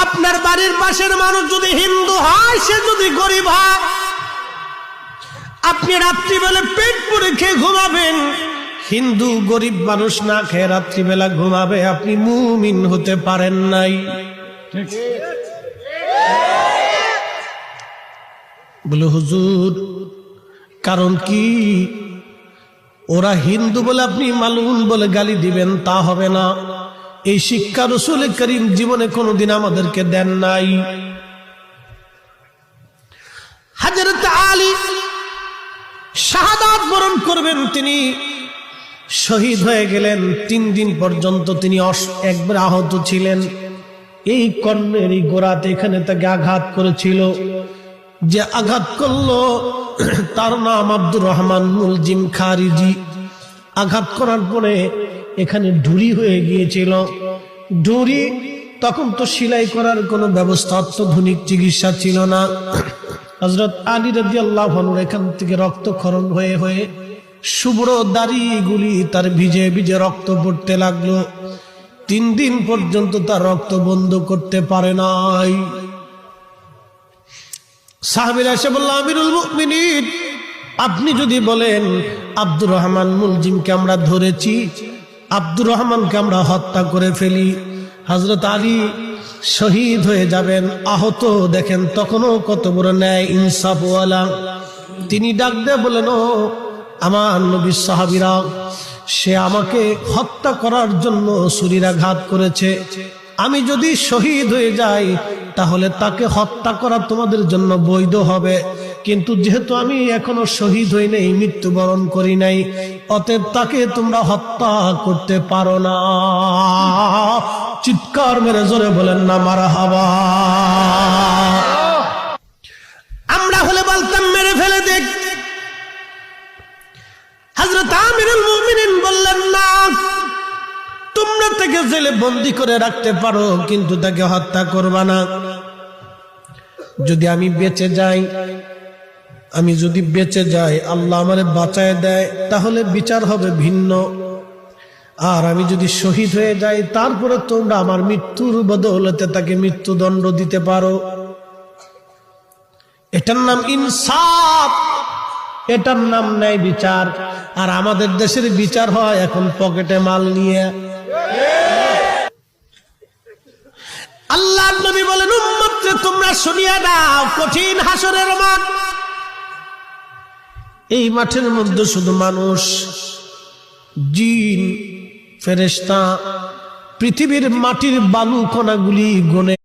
আপনার বাড়ির পাশের মানুষ যদি হিন্দু হয়, সে যদি গরিব হয়, আপনি রাত্রিবেলা পেট পুরে খেয়ে ঘুমাবেন। হিন্দু গরিব মানুষ না খেয়ে রাত্রিবেলা ঘুমাবে, আপনি মুমিন হতে পারেন নাই। বলে হুজুর কারণ কি? ওরা হিন্দু বলে আপনি মালউন বলে গালি দিবেন, তা হবে না। এই শিক্ষা রাসূল করিম জীবনে কোনোদিন আমাদেরকে দেন নাই। হযরত আলী শাহাদাত বরণ করবেন, তিনি শহীদ হয়ে গেলেন। 3 দিন পর্যন্ত তিনি একবার আহত ছিলেন। এই কর্ণের এই গোড়াতে এখানে তাকে আঘাত করেছিল। যে আঘাত করলো তার নাম আব্দুর রহমান মুলজিম খারিজি। আঘাত করার পরে এখানে ঢুরি হয়ে গিয়েছিল। ঢুরি তখন তো সেলাই করার কোনো ব্যবস্থা, অত্যাধুনিক চিকিৎসা ছিল না। হযরত আলী রাদিয়াল্লাহু আনহু এখান থেকে রক্তক্ষরণ হয়ে হয়ে শুভ্র দাড়িগুলি তার ভিজে ভিজে রক্ত পড়তে লাগলো। 3 দিন পর্যন্ত তার রক্ত বন্ধ করতে পারে নাই। সাহাবীরা এসে বলল, আমিরুল মুমিনিন, আপনি যদি বলেন আব্দুর রহমান মুলজিমকে আমরা ধরেছি, আব্দুর রহমানকে আমরা হত্যা করে ফেলি, হযরত আলী শহীদ হয়ে যাবেন। আহত দেখেন তখনও কত বড় ন্যায় ইনসাফওয়ালা। তিনি ডাক দিয়ে বলেন, ও আমার নবীর সাহাবীরা, সে আমাকে হত্যা করার জন্য ছুরিরাঘাত করেছে। আমি যদি শহীদ হয়ে যাই তাহলে তাকে হত্যা করা তোমাদের জন্য বৈধ হবে, কিন্তু যেহেতু আমি এখনো শহীদ হই নাই, মৃত্যুবরণ করি নাই, অতএব তাকে তোমরা হত্যা করতে পারো না। চিৎকার মেরে জোরে বলেন না মারহাবা। আমরা হলে বলতাম মেরে ফেলে দেখ। হযরত আমিরুল মুমিনিন বললেন, না, তোমরা তাকে জেলে বন্দী করে রাখতে পারো, কিন্তু তাকে হত্যা করবা না। যদি আমি বেঁচে যাই, আল্লাহ আমারে বাঁচায় দেয়, তাহলে বিচার হবে ভিন্ন। আর আমি যদি শহীদ হয়ে যাই, তারপরে তোমরা আমার মৃত্যুর বদৌলতে তাকে মৃত্যুদণ্ড দিতে পারো। এটার নাম ইনসাফ, এটার নাম ন্যায় বিচার। আর আমাদের দেশের বিচার হয় এখন পকেটে মাল নিয়ে। আল্লাহর নবী বলেন, উম্মতকে তোমরা শুনিয়ে দাও, কঠিন হাসরের মাঠ। এই মাঠের মধ্যে শুধু মানুষ, জিন, ফেরেশতা, পৃথিবীর মাটির বালু কণাগুলি গনে